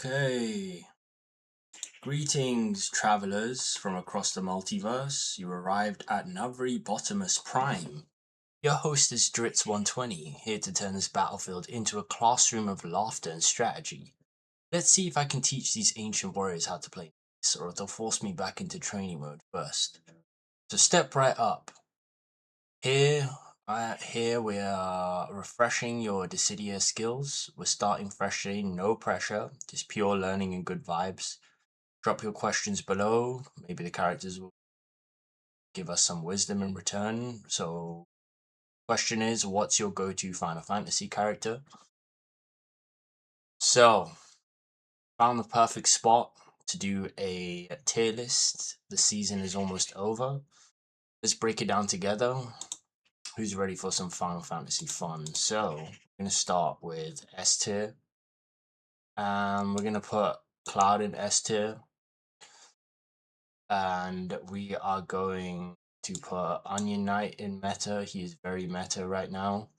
Okay. Greetings, travelers from across the multiverse. You arrived at NuvreBotimus Prime. Your host is Dritz120, here to turn this battlefield into a classroom of laughter and strategy. Let's see if I can teach these ancient warriors how to play this, or they'll force me back into training mode first. So step right up. Here we are refreshing your Dissidia skills. We're starting fresh today, no pressure, just pure learning and good vibes. Drop your questions below. Maybe the characters will give us some wisdom in return. So, question is, what's your go-to Final Fantasy character? So, found the perfect spot to do a tier list. The season is almost over. Let's break it down together. Who's ready for some Final Fantasy fun? So, we're going to start with S tier. We're going to put Cloud in S tier. And we are going to put Onion Knight in meta. He is very meta right now.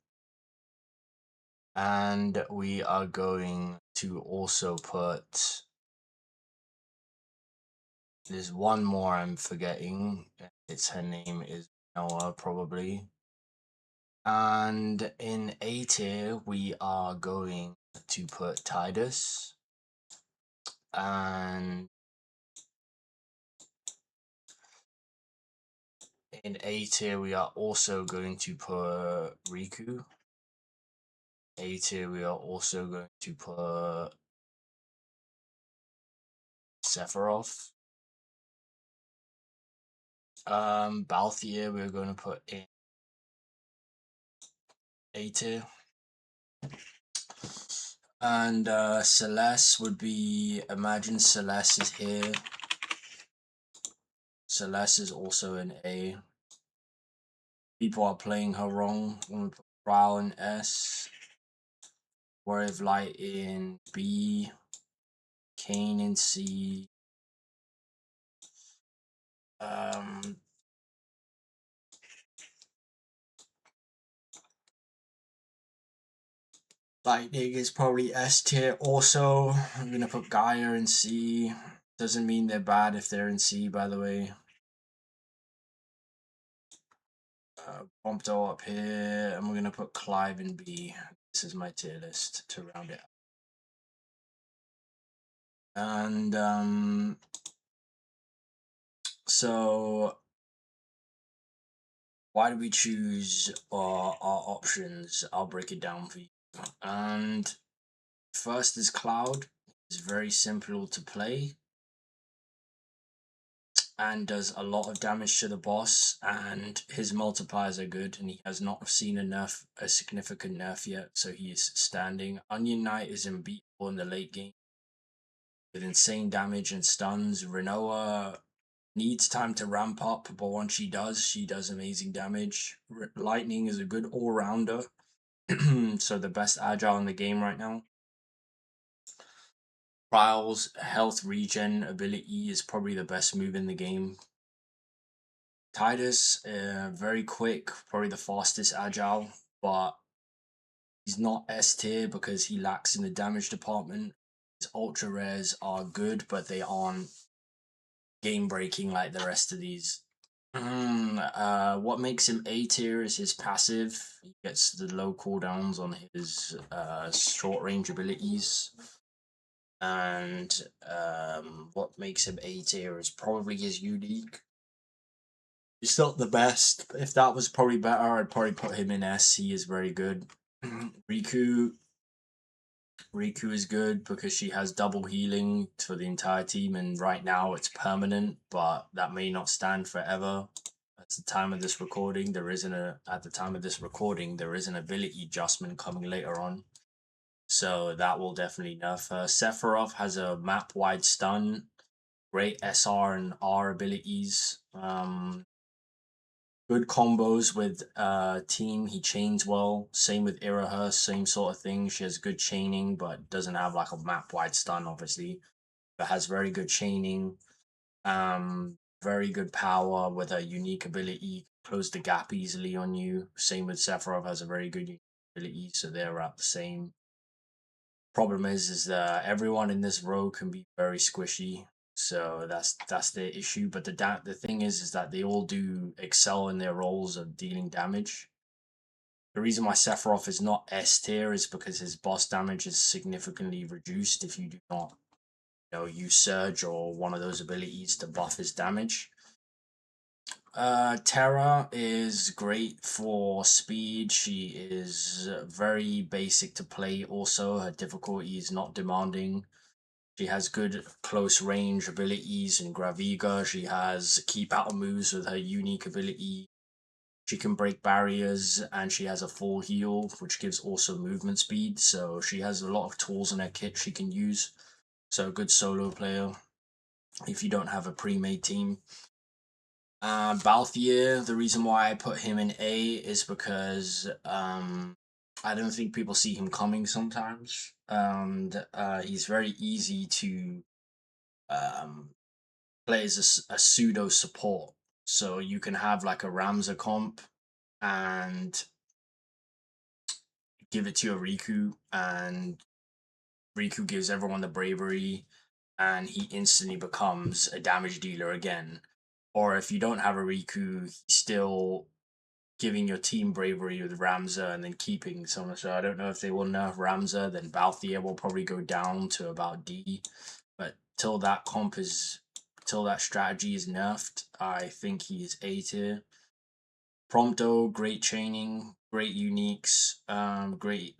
And we are going to also put, there's one more I'm forgetting. Her name is Noah, probably. And in A tier, we are going to put Tidus. And in A tier, we are also going to put Riku. A tier, we are also going to put Sephiroth. Balthier, we're going to put in A tier. And Celes would be, imagine Celes is here. Celes is also in A. People are playing her wrong. I'm going to put Prowl in S. Warrior of Light in B. Kane in C. Lightning is probably S tier also. I'm going to put Gaia in C. Doesn't mean they're bad if they're in C, by the way. Prompto up here, and we're going to put Clive in B. This is my tier list to round it out. And so why do we choose our options? I'll break it down for you. And first is Cloud. It's very simple to play and does a lot of damage to the boss, and his multipliers are good, and he has not seen a significant nerf yet, so he is standing. Onion Knight is unbeatable in the late game with insane damage and stuns. Renoa needs time to ramp up, but once she does amazing damage. Lightning is a good all-rounder, so the best agile in the game right now. Trials health regen ability is probably the best move in the game. Tidus, very quick, probably the fastest agile, but he's not S tier because he lacks in the damage department. His ultra rares are good, but they aren't game breaking like the rest of these. What makes him A tier is his passive. He gets the low cooldowns on his short range abilities. And what makes him A tier is probably his unique. He's not the best. If that was probably better, I'd probably put him in S. He is very good. Riku is good because she has double healing for the entire team, and right now it's permanent, but that may not stand forever. At the time of this recording, there isn't an ability adjustment coming later on, so that will definitely nerf her. Sephiroth has a map-wide stun, great SR and R abilities. Good combos with team. He chains well. Same with Irahur, same sort of thing. She has good chaining, but doesn't have like a map wide stun, obviously. But has very good chaining. Very good power with a unique ability. Close the gap easily on you. Same with Sephiroth, has a very good ability, so they're at the same. Problem is that everyone in this row can be very squishy, so that's the issue. But the thing is that they all do excel in their roles of dealing damage. The reason why Sephiroth is not S tier is because his boss damage is significantly reduced if you do not, use Surge or one of those abilities to buff his damage. Terra is great for speed. She is very basic to play. Also, her difficulty is not demanding. She has good close range abilities in Graviga. She has key battle moves with her unique ability. She can break barriers and she has a full heal, which gives also movement speed. So she has a lot of tools in her kit she can use. So a good solo player if you don't have a pre-made team. Balthier, the reason why I put him in A is because I don't think people see him coming sometimes. And he's very easy to play as a pseudo support. So you can have like a Ramza comp and give it to a Riku, and Riku gives everyone the bravery, and he instantly becomes a damage dealer again. Or if you don't have a Riku, he's still giving your team bravery with Ramza and then keeping someone. So I don't know if they will nerf Ramza, then Balthier will probably go down to about D. But till that strategy is nerfed, I think he is A tier. Prompto, great chaining, great uniques, great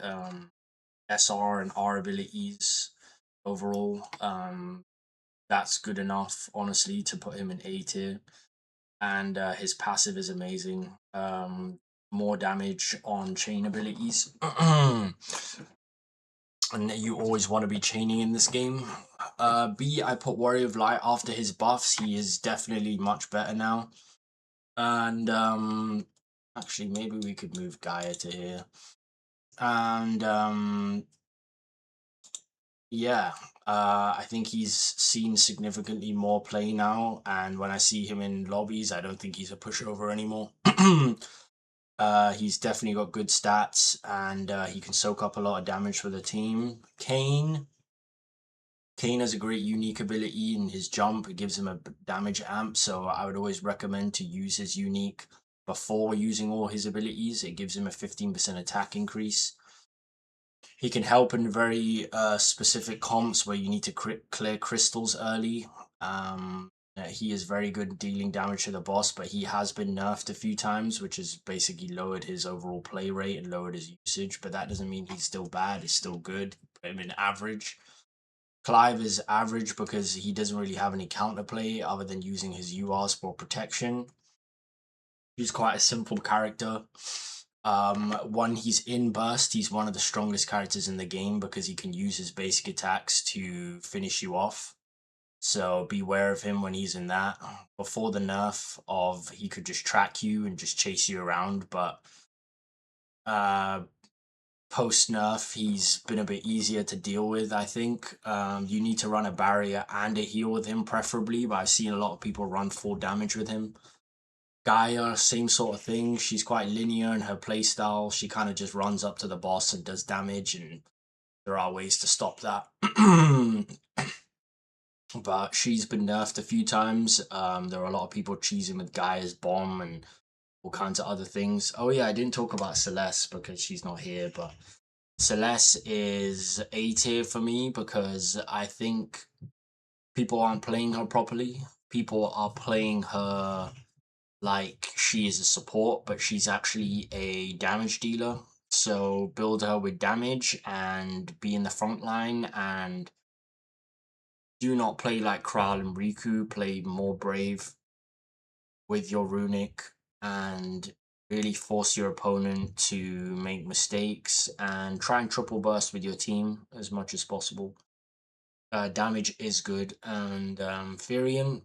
SR and R abilities overall. That's good enough, honestly, to put him in A tier. And his passive is amazing. More damage on chain abilities. And you always want to be chaining in this game. B, I put Warrior of Light after his buffs. He is definitely much better now. And actually, maybe we could move Gaia to here. And yeah, I think he's seen significantly more play now, and when I see him in lobbies, I don't think he's a pushover anymore. He's definitely got good stats, and he can soak up a lot of damage for the team. Kane has a great unique ability in his jump. It gives him a damage amp, so I would always recommend to use his unique before using all his abilities. It gives him a 15% attack increase. He can help in very specific comps where you need to clear crystals early. He is very good at dealing damage to the boss, but he has been nerfed a few times, which has basically lowered his overall play rate and lowered his usage. But that doesn't mean he's still bad. He's still good. Put him in average. Clive is average because he doesn't really have any counterplay other than using his URs for protection. He's quite a simple character. When he's in burst, he's one of the strongest characters in the game because he can use his basic attacks to finish you off. So beware of him when he's in that. Before the nerf of he could just track you and just chase you around, but post nerf he's been a bit easier to deal with, I think. You need to run a barrier and a heal with him preferably, but I've seen a lot of people run full damage with him. Gaia, same sort of thing. She's quite linear in her playstyle. She kind of just runs up to the boss and does damage, and there are ways to stop that. But she's been nerfed a few times. There are a lot of people cheesing with Gaia's bomb and all kinds of other things. Oh yeah, I didn't talk about Celes because she's not here, but Celes is A tier for me because I think people aren't playing her properly. People are playing her like she is a support, but she's actually a damage dealer. So build her with damage and be in the front line, and do not play like Kral and Riku. Play more brave with your runic and really force your opponent to make mistakes and try and triple burst with your team as much as possible. Damage is good, and Firion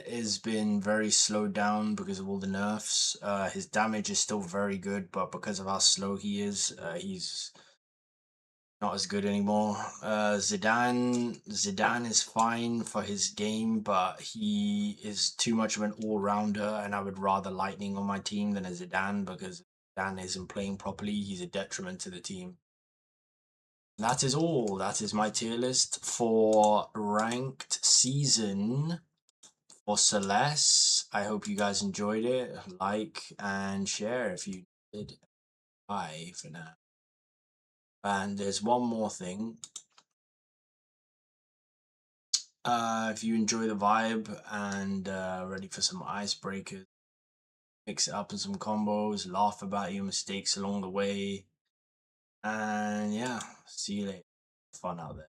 has been very slowed down because of all the nerfs. His damage is still very good, but because of how slow he is, he's not as good anymore. Zidane is fine for his game, but he is too much of an all-rounder, and I would rather Lightning on my team than a Zidane because Dan isn't playing properly, he's a detriment to the team. That is all. That is my tier list for ranked season for Celes. I hope you guys enjoyed it. Like and share if you did. Bye for now. And there's one more thing. If you enjoy the vibe and ready for some icebreakers, mix it up in some combos, laugh about your mistakes along the way, and yeah, see you later. Fun out there.